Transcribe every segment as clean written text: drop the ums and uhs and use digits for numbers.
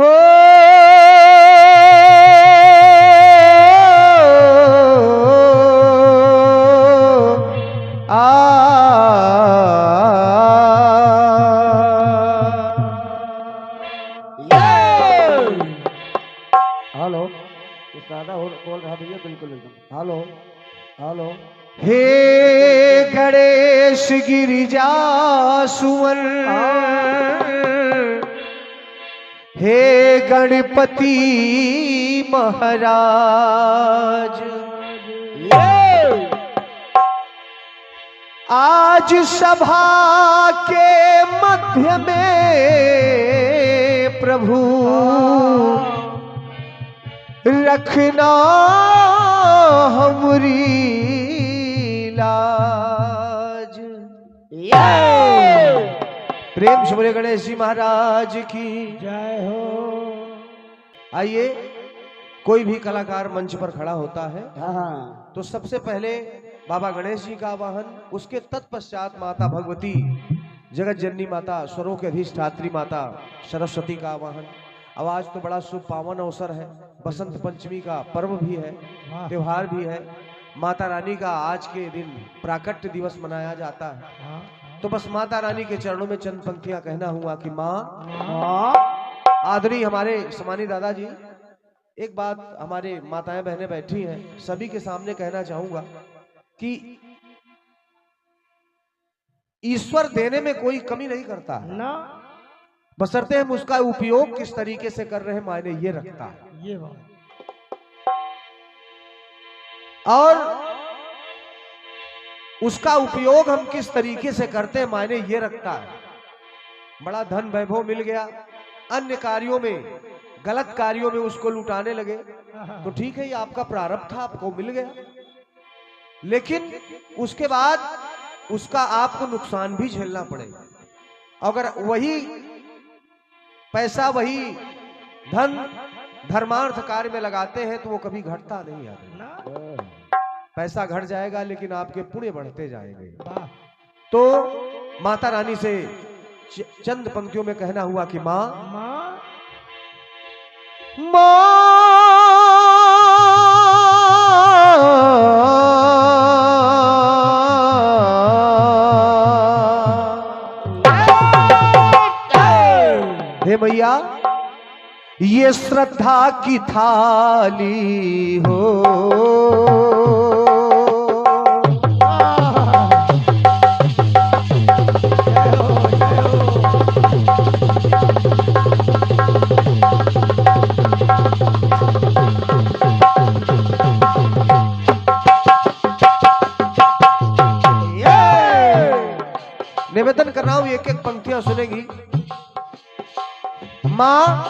हो हेलो दादा बोल रहा भैया बिल्कुल एकदम। Hello hello. हे गणेश गिरिजा सुवन, हे गणपति महाराज, आज सभा के मध्य में प्रभु रखना हमरी लाज। प्रेम से बोले गणेश जी महाराज की जय हो। आइए, कोई भी कलाकार मंच पर खड़ा होता है हाँ तो सबसे पहले बाबा गणेश जी का आवाहन, उसके तत्पश्चात माता भगवती जगत जननी माता स्वरों के अधिष्ठात्री माता सरस्वती का आवाहन। अब आज तो बड़ा शुभ पावन अवसर है, बसंत पंचमी का पर्व भी है, त्योहार भी है, माता रानी का आज के दिन प्राकट्य दिवस मनाया जाता है। तो बस माता रानी के चरणों में चंद पंक्तियां कहना हुआ कि माँ। आदरणीय हमारे समानी दादाजी, एक बात हमारे माताएं बहनें बैठी हैं, सभी के सामने कहना चाहूंगा कि ईश्वर देने में कोई कमी नहीं करता है ना, बशर्ते हम उसका उपयोग किस तरीके से कर रहे हैं मायने ये रखता है। ये बात और उसका उपयोग हम किस तरीके से करते हैं मायने ये रखता है। बड़ा धन वैभव मिल गया, अन्य कार्यों में, गलत कार्यों में उसको लुटाने लगे तो ठीक है, ये आपका प्रारब्ध था, आपको मिल गया, लेकिन उसके बाद उसका आपको नुकसान भी झेलना पड़ेगा। अगर वही पैसा, वही धन धर्मार्थ कार्य में लगाते हैं तो वो कभी घटता नहीं है। पैसा घट जाएगा लेकिन आपके पुण्य बढ़ते जाएंगे। तो माता रानी से चंद पंक्तियों में कहना हुआ कि माँ हे मैया, ये श्रद्धा की थाली हो, निवेदन कर रहा हूं, एक एक पंक्तियां सुनेगी। माँ,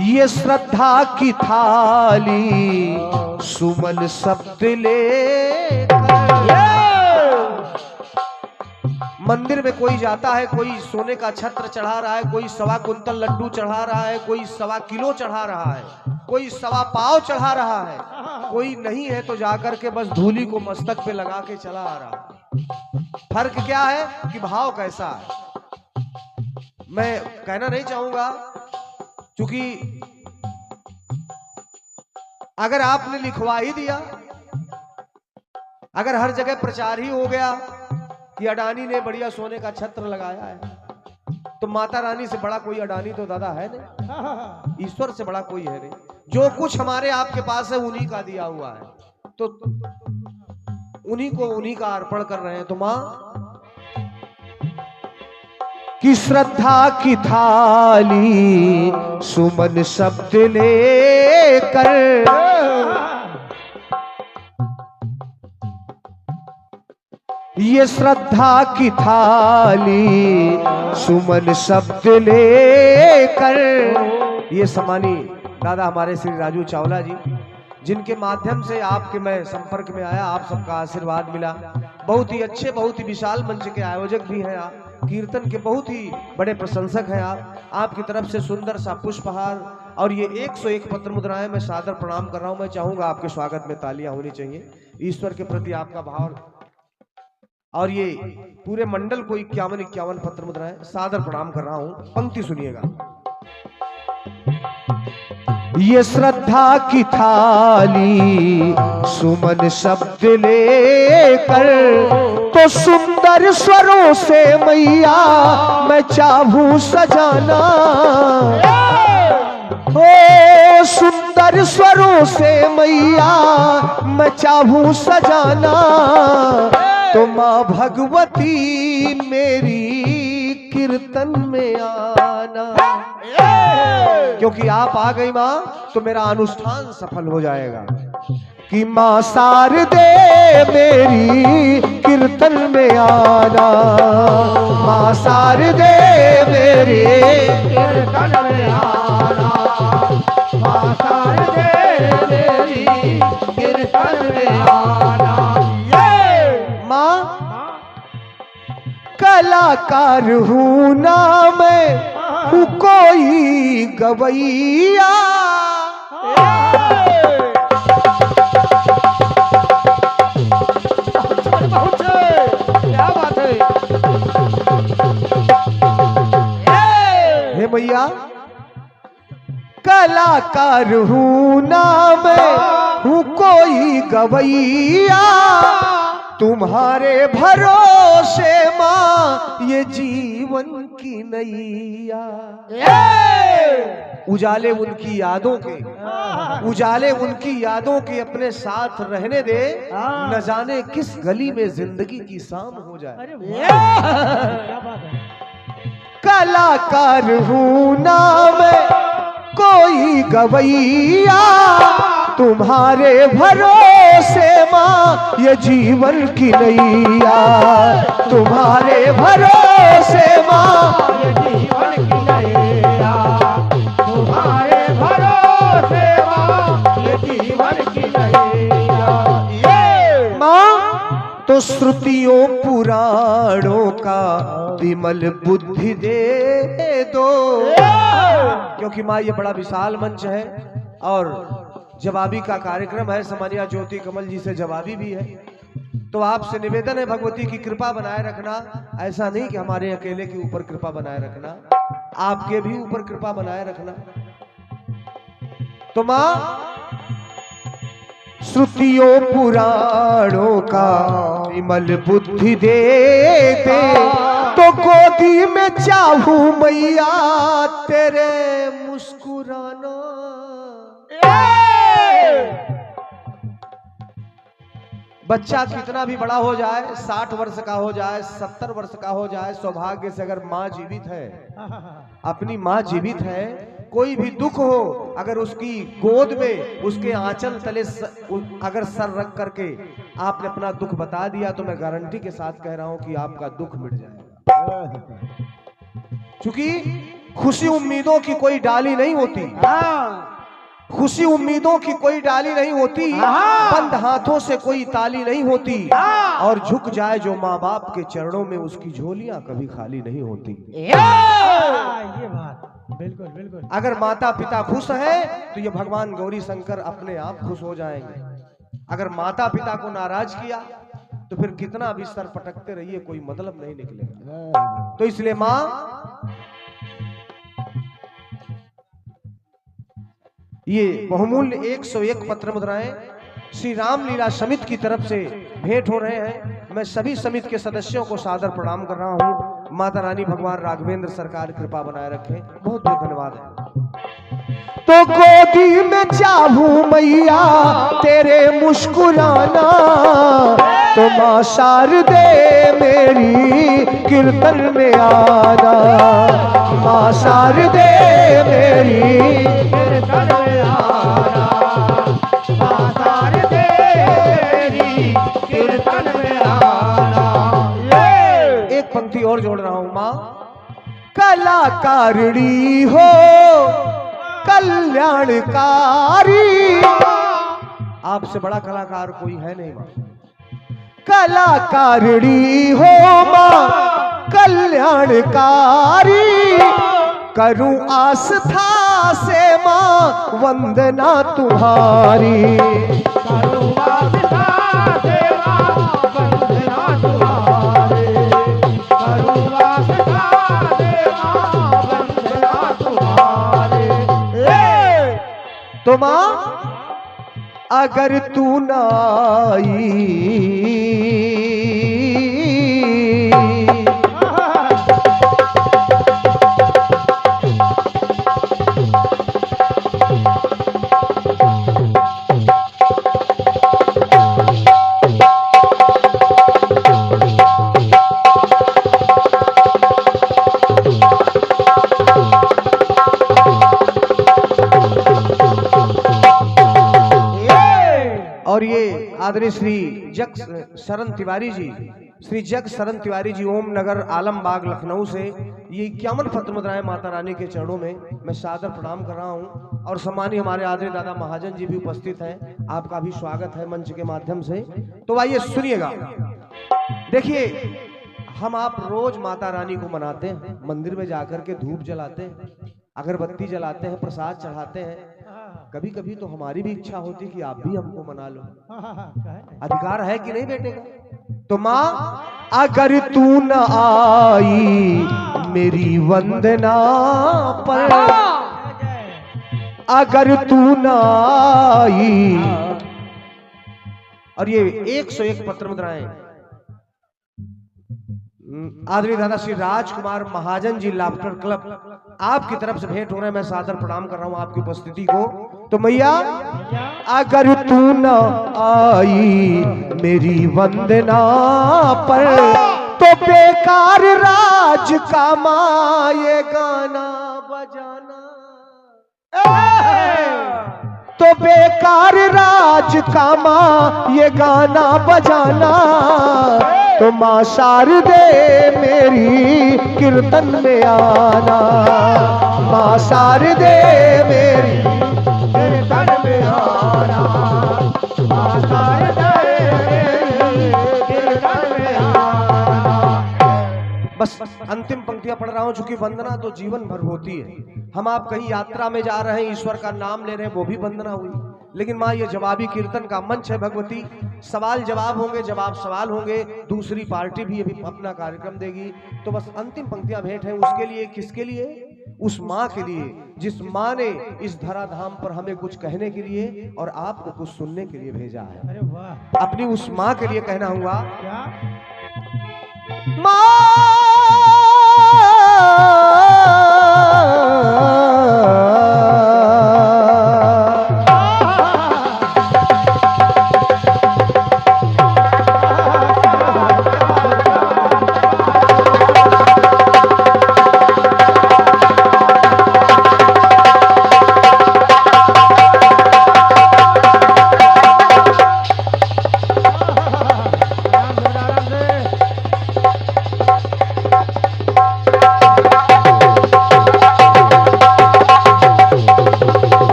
ये श्रद्धा की थाली सुमन शब्द ले, मंदिर में कोई जाता है, कोई सोने का छत्र चढ़ा रहा है, कोई 1.25 कुंतल लड्डू चढ़ा रहा है, कोई 1.25 किलो चढ़ा रहा है, कोई 1.25 पाव चढ़ा रहा है, कोई नहीं है तो जाकर के बस धूली को मस्तक पे लगा के चला आ रहा है। फर्क क्या है कि भाव कैसा है। मैं कहना नहीं चाहूंगा, क्योंकि अगर आपने लिखवा ही दिया, अगर हर जगह प्रचार ही हो गया कि अडानी ने बढ़िया सोने का छत्र लगाया है, तो माता रानी से बड़ा कोई अडानी तो दादा है नहीं, ईश्वर से बड़ा कोई है नहीं। जो कुछ हमारे आपके पास है उन्हीं का दिया हुआ है, तो उन्हीं को उन्हीं का अर्पण कर रहे हैं। तो मां की श्रद्धा की थाली सुमन शब्द लेकर, ये श्रद्धा की थाली सुमन शब्द लेकर, ये सम्मानी दादा हमारे श्री राजू चावला जी, जिनके माध्यम से आपके मैं संपर्क में आया, आप सबका आशीर्वाद मिला। बहुत ही अच्छे, बहुत ही विशाल मंच के आयोजक भी हैं आप, कीर्तन के बहुत ही बड़े प्रशंसक हैं आप। आपकी तरफ से सुंदर सा पुष्पहार और ये 101 पत्र मुद्राएं मैं सादर प्रणाम कर रहा हूं। मैं चाहूंगा आपके स्वागत में तालियां होनी चाहिए, ईश्वर के प्रति आपका भाव। और ये पूरे मंडल को 51 पत्र मुद्राएं सादर प्रणाम कर रहा हूं। पंक्ति सुनिएगा। ये श्रद्धा की थाली सुमन शब्द लेकर, तो सुंदर स्वरों से मैया मैं चाहूं सजाना। ओ सुंदर स्वरों से मैया मैं चाहूं सजाना, तो माँ भगवती मेरी कीर्तन में आना। क्योंकि आप आ गई माँ तो मेरा अनुष्ठान सफल हो जाएगा। कि माँ शारदे मेरी कीर्तन में आना, माँ शारदे मेरी कीर्तन में आना, माँ शारदे मेरी कीर्तन में आना। माँ कलाकार हूँ ना मैं, हूँ कोई गवैया। क्या बात है हे भैया, कलाकार हूँ ना मैं, हूँ कोई गवैया। तुम्हारे भरोसे माँ ये जीवन की नैया। उजाले उनकी यादों के, उजाले उनकी यादों के अपने साथ रहने दे, न जाने किस गली में जिंदगी की शाम हो जाए। कलाकार हूँ ना मैं कोई गवैया, तुम्हारे भरोसे माँ ये जीवन की नैया। तुम्हारे भरोसे माँ ये जीवन की नैया, तुम्हारे भरोसे माँ ये जीवन की नैया। ये माँ तो श्रुतियों पुराणों का विमल बुद्धि दे दो। क्योंकि माँ ये बड़ा विशाल मंच है और जवाबी का कार्यक्रम है। समानिया ज्योति कमल जी से जवाबी भी है, तो आपसे निवेदन है भगवती की कृपा बनाए रखना। ऐसा नहीं कि हमारे अकेले के ऊपर कृपा बनाए रखना, आपके भी ऊपर कृपा बनाए रखना। तो माँ श्रुतियों पुराणों का विमल बुद्धि दे दे, तो गोदी में चाहूं मैया तेरे मुस्कुराना। बच्चा कितना भी बड़ा हो जाए, 60 वर्ष का हो जाए, 70 वर्ष का हो जाए, सौभाग्य से अगर माँ जीवित है, अपनी माँ जीवित है, कोई भी दुख हो अगर उसकी गोद में उसके आंचल तले अगर सर रख करके आपने अपना दुख बता दिया, तो मैं गारंटी के साथ कह रहा हूं कि आपका दुख मिट जाएगा। क्योंकि खुशी उम्मीदों की कोई डाली नहीं होती, खुशी उम्मीदों की कोई डाली नहीं होती, बंद हाथों से कोई ताली नहीं होती, और झुक जाए जो माँ बाप के चरणों में उसकी झोलियां कभी खाली नहीं होती। ये बात बिल्कुल बिल्कुल। अगर माता पिता खुश है तो ये भगवान गौरी शंकर अपने आप खुश हो जाएंगे। अगर माता पिता को नाराज किया तो फिर कितना भी सर पटकते रहिए, कोई मतलब नहीं निकलेगा। तो इसलिए माँ ये बहुमूल्य 101 पत्र मुद्राएं श्री रामलीला समिति की तरफ से भेंट हो रहे हैं। मैं सभी समिति के सदस्यों को सादर प्रणाम कर रहा हूं। माता रानी भगवान राघवेंद्र सरकार कृपा बनाए रखें। बहुत बहुत धन्यवाद है। तो गोदी में चाहूं मैया तेरे मुस्कुराना, तो माँ शारदे मेरी कीर्तन में आना, माँ शारदे मेरी कीर्तन में आना, माँ शारदे मेरी कीर्तन में आना। एक पंक्ति और जोड़ रहा हूं। माँ कलाकारिणी हो कल्याणकारी, आपसे बड़ा कलाकार कोई है नहीं माँ। कलाकारिणी हो माँ कल्याणकारी, करूं आस्था से माँ वंदना तुम्हारी, करूं आस्था से माँ वंदना तुम्हारी, करूं आस्था से माँ वंदना तुम्हारी। तो मां अगर तू ना आई और ये आदरणीय श्री जग शरण तिवारी जी, श्री जग शरण तिवारी जी ओम नगर आलमबाग लखनऊ से ये 51 पत्र मुद्राएं माता रानी के चरणों में मैं सादर प्रणाम कर रहा हूं। और सम्मानीय हमारे आदरणीय दादा महाजन जी भी उपस्थित हैं, आपका भी स्वागत है मंच के माध्यम से। तो आइए सुनिएगा। देखिए, हम आप रोज माता रानी को मनाते हैं, मंदिर में जाकर के धूप जलाते हैं, अगरबत्ती जलाते हैं, प्रसाद चढ़ाते हैं। कभी कभी तो हमारी भी इच्छा होती कि आप भी हमको मना लो। अधिकार है कि नहीं बेटे का? तो माँ अगर तू न आई मेरी वंदना पर, अगर तू न आई। और ये 101 पत्र मुद्राएं आदरणीय दादा श्री राजकुमार महाजन जी लाफ्टर क्लब आपकी तरफ से भेंट हो रहे हैं। मैं सादर प्रणाम कर रहा हूं आपकी उपस्थिति को। तो मैया अगर तू न आई मेरी वंदना पर, तो बेकार राज का मां ये गाना बजाना, तो बेकार राज का मां ये गाना बजाना। तो मां शारदे मेरी कीर्तन में आना, मां शारदे मेरी कीर्तन में आना, मां शारदे मेरी कीर्तन में आना। बस अंतिम पंक्तियां पढ़ रहा हूं, चूंकि वंदना तो जीवन भर होती है। हम आप कहीं यात्रा में जा रहे हैं, ईश्वर का नाम ले रहे हैं, वो भी वंदना हुई। लेकिन माँ ये जवाबी कीर्तन का मंच है भगवती, सवाल जवाब होंगे, जवाब सवाल होंगे, दूसरी पार्टी भी अभी अपना कार्यक्रम देगी। तो बस अंतिम पंक्तियां भेंट है उसके लिए। किसके लिए? उस माँ के लिए जिस माँ ने इस धराधाम पर हमें कुछ कहने के लिए और आपको कुछ सुनने के लिए भेजा है। अरे वाह, अपनी उस माँ के लिए कहना हुआ, क्या माँ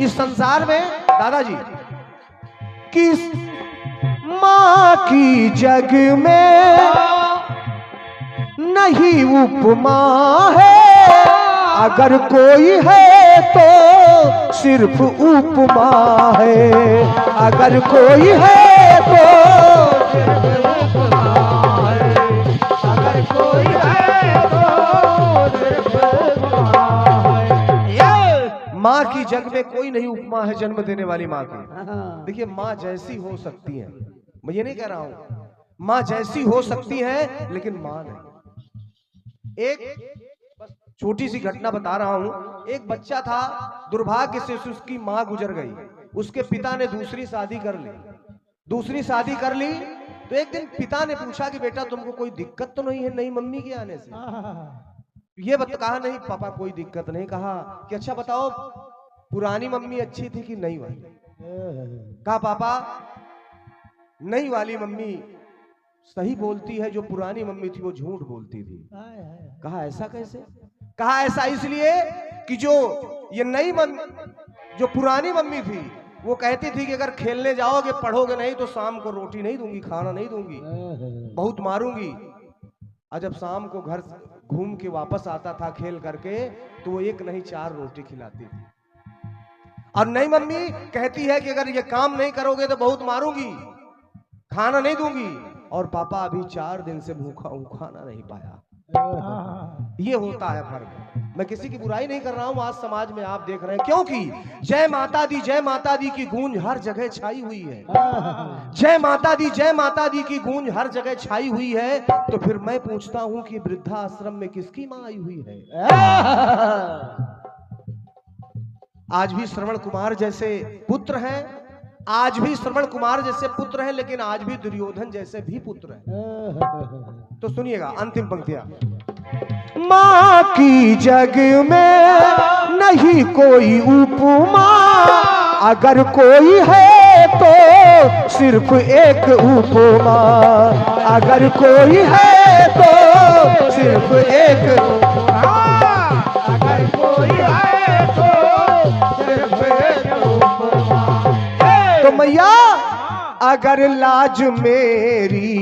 संसार में दादाजी किस माँ की जग में नहीं उपमा है, अगर कोई है तो सिर्फ उपमा है, अगर कोई है तो सिर्फ उपमा है, अगर कोई है तो सिर्फ उपमा है। माँ की जग में कोई नहीं उपमा है जन्म देने वाली माँ की। देखिए, माँ जैसी हो सकती है, मैं ये नहीं कह रहा हूं, माँ जैसी हो सकती है लेकिन माँ नहीं। एक छोटी सी घटना बता रहा हूं। एक बच्चा था, दुर्भाग्य से उसकी माँ गुजर गई, उसके पिता ने दूसरी शादी कर ली। दूसरी शादी कर ली तो एक दिन पिता ने पूछा कि बेटा तुमको कोई दिक्कत तो नहीं है नई मम्मी के आने से? ये कहा नहीं पापा कोई दिक्कत नहीं। कहा कि अच्छा बताओ पुरानी मम्मी अच्छी थी कि नई वाली? कहा पापा नई वाली मम्मी सही बोलती है, जो पुरानी मम्मी थी वो झूठ बोलती थी। कहा ऐसा कैसे? कहा ऐसा इसलिए कि जो ये नई मम्मी, जो पुरानी मम्मी थी वो कहती थी कि अगर खेलने जाओगे पढ़ोगे नहीं तो शाम को रोटी नहीं दूंगी, खाना नहीं दूंगी, बहुत मारूंगी। और जब शाम को घर घूम के वापस आता था खेल करके तो वो एक नहीं 4 रोटी खिलाती थी। और नई मम्मी कहती है कि अगर ये काम नहीं करोगे तो बहुत मारूंगी, खाना नहीं दूंगी। और पापा अभी 4 दिन से भूखा हूं, खाना नहीं पाया। ये होता है फर्क। मैं किसी की बुराई नहीं कर रहा हूं, आज समाज में आप देख रहे हैं, क्योंकि जय माता दी की गूंज हर जगह छाई हुई है। जय माता दी की गूंज हर जगह छाई हुई है। तो फिर मैं पूछता हूं कि वृद्धाश्रम में किसकी मां आई हुई है? आज भी श्रवण कुमार जैसे पुत्र हैं, आज भी श्रवण कुमार जैसे पुत्र हैं, लेकिन आज भी दुर्योधन जैसे भी पुत्र हैं। तो सुनिएगा अंतिम पंक्तियां। मां की जग में नहीं कोई उपमा, अगर कोई है तो सिर्फ एक उपमा, अगर कोई है तो सिर्फ एक उपमा, अगर कोई है तो सिर्फ एक उपमा। तो मैया अगर लाज मेरी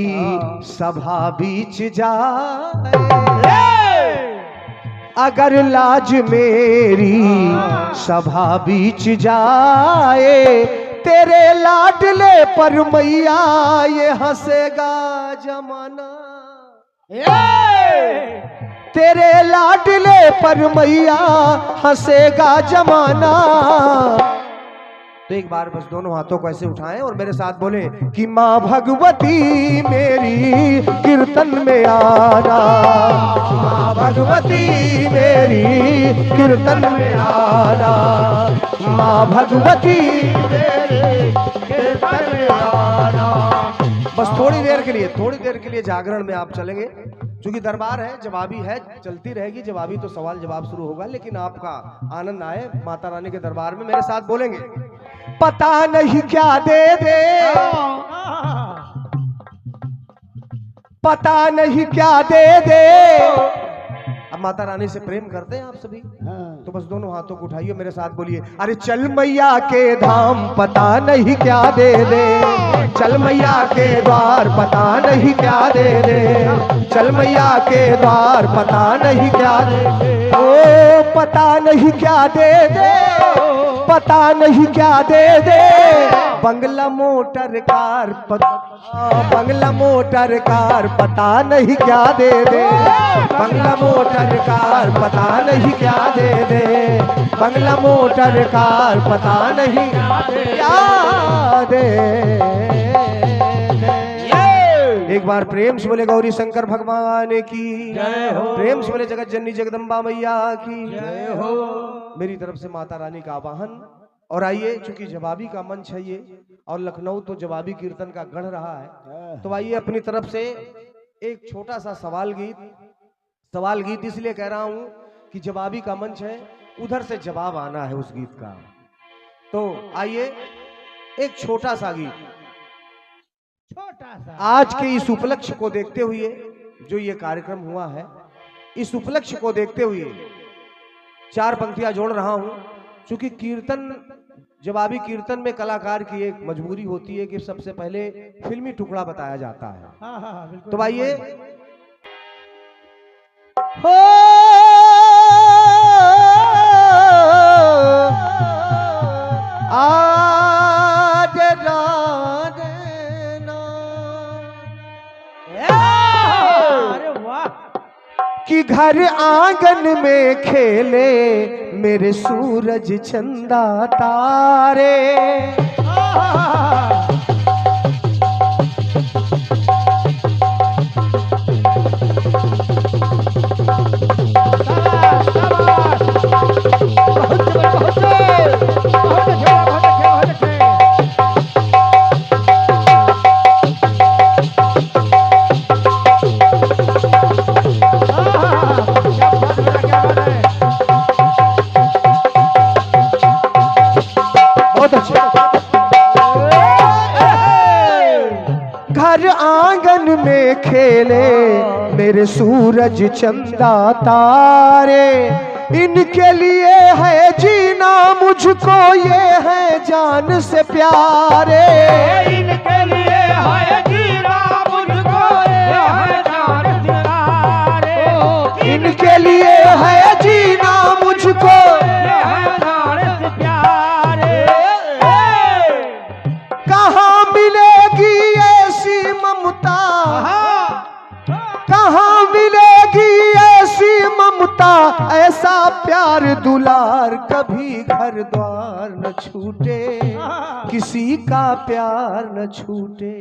सभा बीच जाए, अगर लाज मेरी सभा बीच जाए, तेरे लाडले पर मैया ये हंसेगा जमाना, तेरे लाडले पर मैया हंसेगा जमाना। तो एक बार बस दोनों हाथों को ऐसे उठाएं और मेरे साथ बोले कि माँ भगवती मेरी कीर्तन में आना, माँ भगवती मेरी कीर्तन में आना, माँ भगवती मेरी कीर्तन में आना। बस थोड़ी देर के लिए जागरण में आप चलेंगे, क्योंकि दरबार है, जवाबी है, चलती रहेगी जवाबी, तो सवाल जवाब शुरू होगा, लेकिन आपका आनंद आए माता रानी के दरबार में। मेरे साथ बोलेंगे पता नहीं क्या दे दे, पता नहीं क्या दे दे। अब माता रानी से प्रेम करते हैं आप सभी, तो बस दोनों हाथों को उठाइए, मेरे साथ बोलिए, अरे चल मैया के धाम पता नहीं क्या दे दे, चल मैया के द्वार पता नहीं क्या दे दे, चल मैया के द्वार पता नहीं क्या दे दे, ओ पता नहीं क्या दे दे, पता नहीं क्या दे दे। बंगला मोटर कार बंगला मोटर कार पता नहीं क्या दे दे, बंगला मोटर कार पता नहीं क्या दे दे, बंगला मोटर कार पता नहीं क्या दे दे। एक बार प्रेम से बोले गौरी शंकर भगवान की जय हो, प्रेम से बोले जगत जननी जगदम्बा मैया की जय हो। मेरी तरफ से माता रानी का आवाहन। और आइए, चूंकि जवाबी का मंच है ये, और लखनऊ तो जवाबी कीर्तन का गढ़ रहा है, तो आइए अपनी तरफ से एक छोटा सा सवाल गीत इसलिए कह रहा हूं कि जवाबी का मंच है, उधर से जवाब आना है उस गीत का। तो आइए एक छोटा सा गीत, आज के इस उपलक्ष्य को देखते हुए जो ये कार्यक्रम हुआ है, इस उपलक्ष्य को देखते हुए 4 पंक्तियां जोड़ रहा हूं, क्योंकि कीर्तन, जवाबी कीर्तन में कलाकार की एक मजबूरी होती है कि सबसे पहले फिल्मी टुकड़ा बताया जाता है। तो आइए, हो आज कि घर आंगन में खेले मेरे सूरज चंदा तारे, घर आंगन में खेले मेरे सूरज चंदा तारे, इनके लिए है जीना मुझको ये है जान से प्यारे, इनके लिए है जीना मुझको ये है जान से प्यारे, इनके लिए है जीना मुझको ये है जान से प्यारे। कहाँ मिलेगी ऐसी ममता, कहाँ मिलेगी ऐसी ममता ऐसा प्यार दुलार कभी घर द्वार न छूटे, किसी का प्यार न छूटे।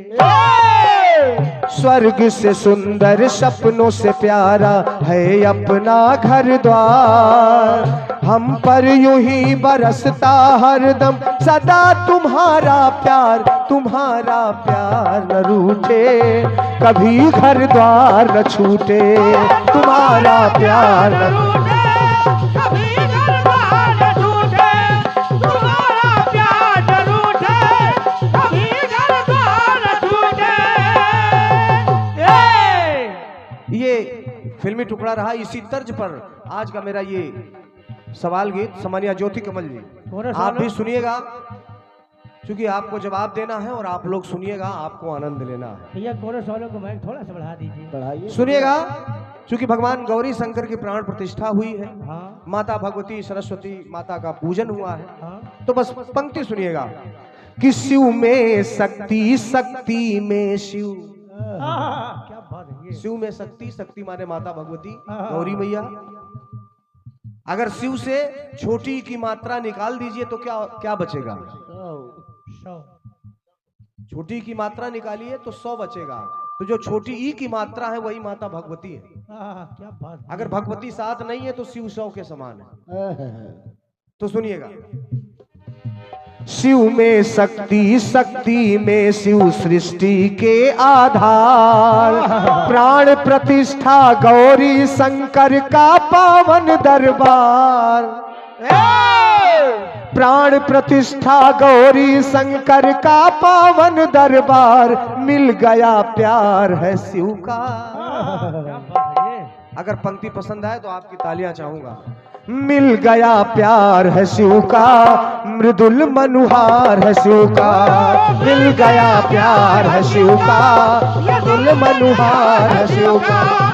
स्वर्ग से सुंदर सपनों से प्यारा है अपना घर द्वार, हम पर यूं ही बरसता हरदम सदा तुम्हारा प्यार न रूठे, कभी घर द्वार न छूटे, तुम्हारा प्यार न रूठे, कभी घर द्वार न छूटे, तुम्हारा प्यार न रूठे, कभी घर द्वार न छूटे। ये फिल्मी टुकड़ा रहा। इसी तर्ज पर आज का मेरा ये सवाल गीत सम्मानिया ज्योति कमल जी आप भी सुनिएगा, क्योंकि आपको जवाब देना है और आप लोग सुनिएगा, आपको आनंद लेना है। भैया कोरस वालों को माइक थोड़ा सा बढ़ा दीजिए। बढ़ाइए। सुनिएगा, क्योंकि भगवान गौरी शंकर की प्राण प्रतिष्ठा हुई है। हाँ माता भगवती सरस्वती माता का पूजन हुआ है। हाँ तो बस पंक्ति सुनिएगा कि शिव में शक्ति, शक्ति में शिव। क्या बात है ये। शिव में शक्ति, शक्ति माने माता भगवती गौरी मैया। अगर शिव से छोटी की मात्रा निकाल दीजिए तो क्या क्या बचेगा? 100। छोटी की मात्रा निकालिए तो 100 बचेगा। तो जो छोटी ई की मात्रा है वही माता भगवती है। क्या बात है। अगर भगवती साथ नहीं है तो शिव 100 के समान है। तो सुनिएगा, शिव में शक्ति, शक्ति में शिव सृष्टि के आधार, प्राण प्रतिष्ठा गौरी शंकर का पावन दरबार। प्राण प्रतिष्ठा गौरी शंकर का पावन दरबार, मिल गया प्यार है शिव का। क्या बात है ये। अगर पंक्ति पसंद आए तो आपकी तालियां चाहूंगा। मिल गया प्यार है शिव का, मृदुल मनुहार है शिव का। मिल गया प्यार है शिव का, मृदुल मनुहार है शिव का।